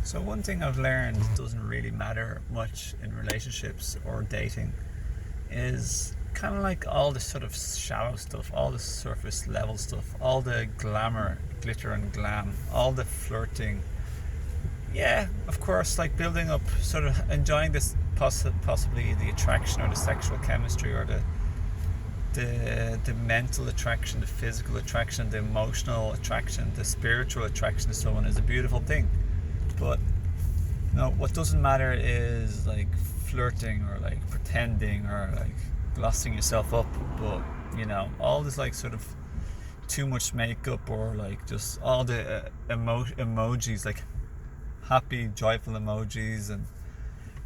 So one thing I've learned doesn't really matter much in relationships or dating is kind of like all the sort of shallow stuff, all the surface level stuff, all the glamour, glitter and glam, all the flirting. Yeah, of course, like building up, sort of enjoying this possibly the attraction or the sexual chemistry or the mental attraction, the physical attraction, the emotional attraction, the spiritual attraction to someone is a beautiful thing. But no, what doesn't matter is like flirting or like pretending or like glossing yourself up. But all this like sort of too much makeup or like just all the emojis, like happy, joyful emojis, and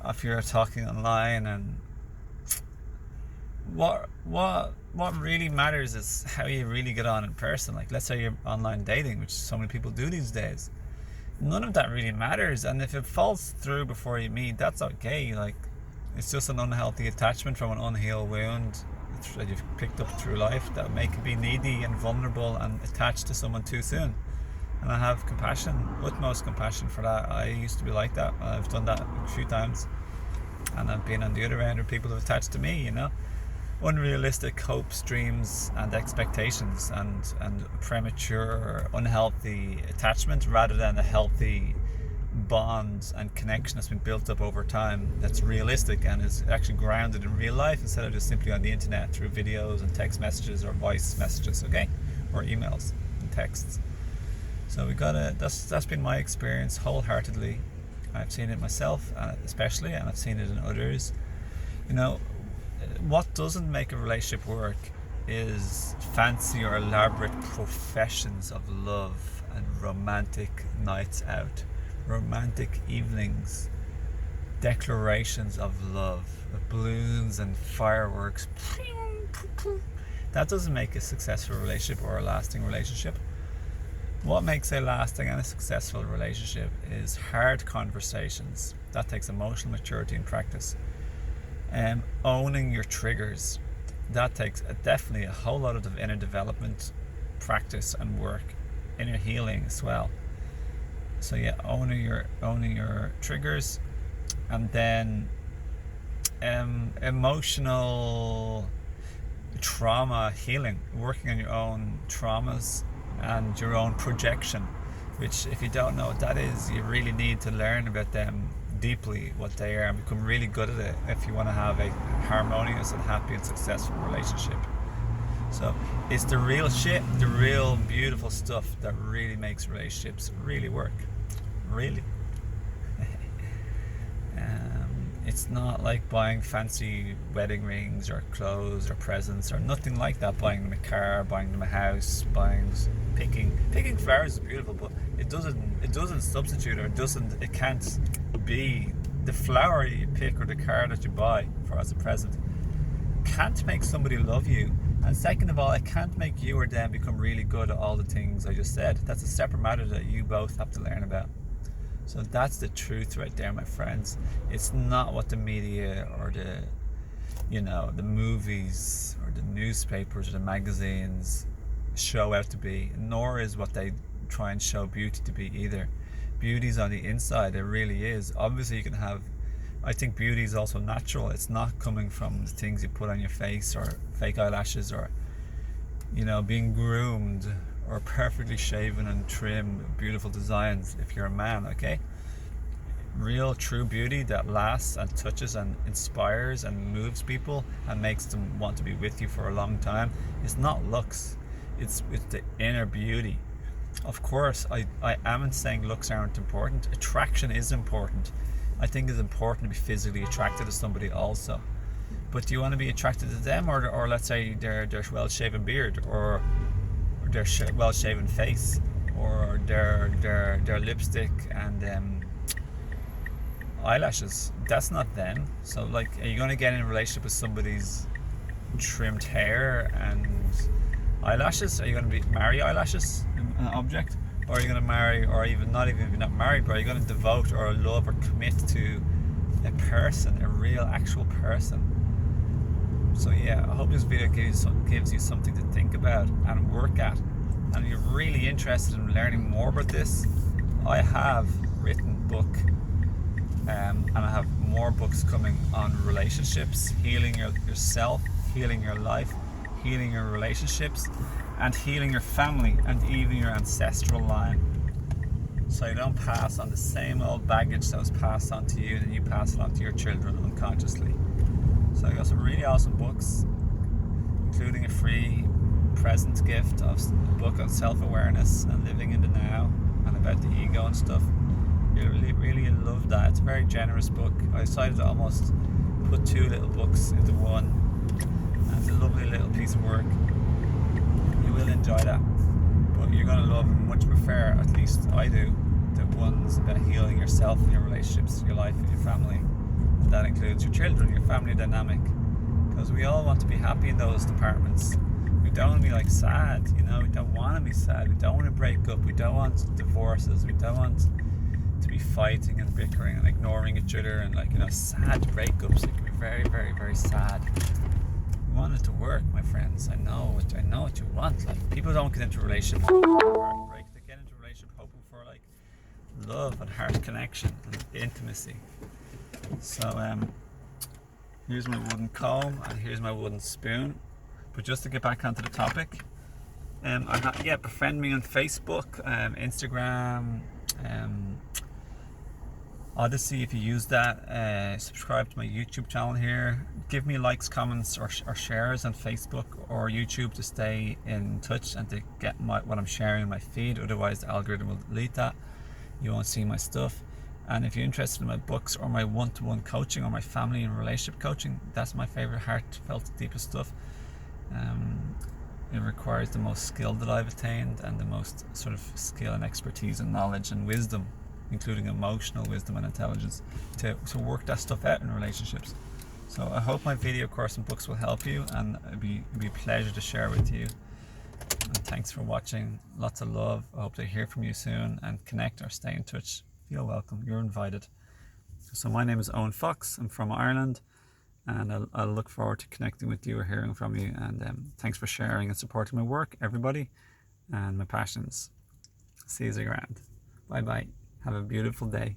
if you're talking online, and what really matters is how you really get on in person. Like, let's say you're online dating, which so many people do these days. None of that really matters, and if it falls through before you meet, that's okay. Like, it's just an unhealthy attachment from an unhealed wound that you've picked up through life that make you be needy and vulnerable and attached to someone too soon. And I have compassion, utmost compassion for that. I used to be like that. I've done that a few times, and I've been on the other end where people have attached to me, unrealistic hopes, dreams and expectations, and premature, unhealthy attachment rather than a healthy bond and connection that's been built up over time that's realistic and is actually grounded in real life instead of just simply on the internet through videos and text messages or voice messages, okay, or emails and texts. So that's been my experience wholeheartedly. I've seen it myself, especially, and I've seen it in others. What doesn't make a relationship work is fancy or elaborate professions of love and romantic nights out, romantic evenings, declarations of love, balloons and fireworks. That doesn't make a successful relationship or a lasting relationship. What makes a lasting and a successful relationship is hard conversations. That takes emotional maturity and practice. Owning your triggers, that takes definitely a whole lot of inner development, practice and work, inner healing as well. So yeah, owning your triggers, and then emotional trauma healing, working on your own traumas and your own projection, which, if you don't know what that is, you really need to learn about them deeply, what they are, and become really good at it if you want to have a harmonious and happy and successful relationship. So it's the real shit, the real beautiful stuff that really makes relationships really work. Really. It's not like buying fancy wedding rings or clothes or presents or nothing like that. Buying them a car, buying them a house, picking flowers is beautiful, but it doesn't substitute, or it can't be the flower you pick or the car that you buy for as a present. Can't make somebody love you, and second of all, it can't make you or them become really good at all the things I just said. That's a separate matter that you both have to learn about. So that's the truth right there, my friends. It's not what the media or the movies or the newspapers or the magazines show out to be, nor is what they try and show beauty to be either. Beauty's on the inside, it really is. Obviously you can have, I think beauty is also natural. It's not coming from the things you put on your face or fake eyelashes or being groomed or perfectly shaven and trim, beautiful designs if you're a man, okay? Real true beauty that lasts and touches and inspires and moves people and makes them want to be with you for a long time is not looks. It's the inner beauty. Of course, I am saying looks aren't important. Attraction is important. I think it's important to be physically attracted to somebody also. But do you want to be attracted to them, or let's say their well-shaven beard, or their well-shaven face, or their lipstick and eyelashes? That's not them. So like, are you going to get in a relationship with somebody's trimmed hair and eyelashes? Are you going to marry eyelashes, an object? Or are you going to marry, or even if you're not married, but are you going to devote or love or commit to a person, a real actual person? So yeah, I hope this video gives you something to think about and work at. And if you're really interested in learning more about this, I have written book, and I have more books coming on relationships, healing yourself, healing your life, healing your relationships, and healing your family and even your ancestral line, so you don't pass on the same old baggage that was passed on to you, and you pass it on to your children unconsciously. So I got some really awesome books, including a free present gift of a book on self-awareness and living in the now and about the ego and stuff. You'll really love that. It's a very generous book. I decided to almost put 2 little books into one, and it's a lovely little piece of work. You will enjoy that, but you're going to love and much prefer, at least I do, the ones about healing yourself and your relationships, your life and your family. And that includes your children, your family dynamic, because we all want to be happy in those departments. We don't want to be like sad, you know, we don't want to be sad, we don't want to break up, we don't want divorces, we don't want to be fighting and bickering and ignoring each other and, like, you know, sad breakups. It can be very, very, very sad. We want it to work, my friends. I know what you want. Like, people don't get into a relationship for heartbreak. They get into a relationship hoping for, like, love and heart connection and intimacy. So here's my wooden comb and here's my wooden spoon. But just to get back onto the topic, befriend me on Facebook, Instagram, Odyssey if you use that. Subscribe to my YouTube channel here. Give me likes, comments, or shares on Facebook or YouTube to stay in touch and to get what I'm sharing in my feed. Otherwise, the algorithm will delete that. You won't see my stuff. And if you're interested in my books or my one-to-one coaching or my family and relationship coaching, that's my favorite, heartfelt, deepest stuff. It requires the most skill that I've attained and the most sort of skill and expertise and knowledge and wisdom, including emotional wisdom and intelligence, to work that stuff out in relationships. So I hope my video course and books will help you, and it'd be a pleasure to share with you. And thanks for watching. Lots of love. I hope to hear from you soon and connect or stay in touch. Feel welcome. You're invited. So my name is Owen Fox. I'm from Ireland, and I'll look forward to connecting with you or hearing from you. And thanks for sharing and supporting my work, everybody, and my passions. See you around. Bye bye. Have a beautiful day.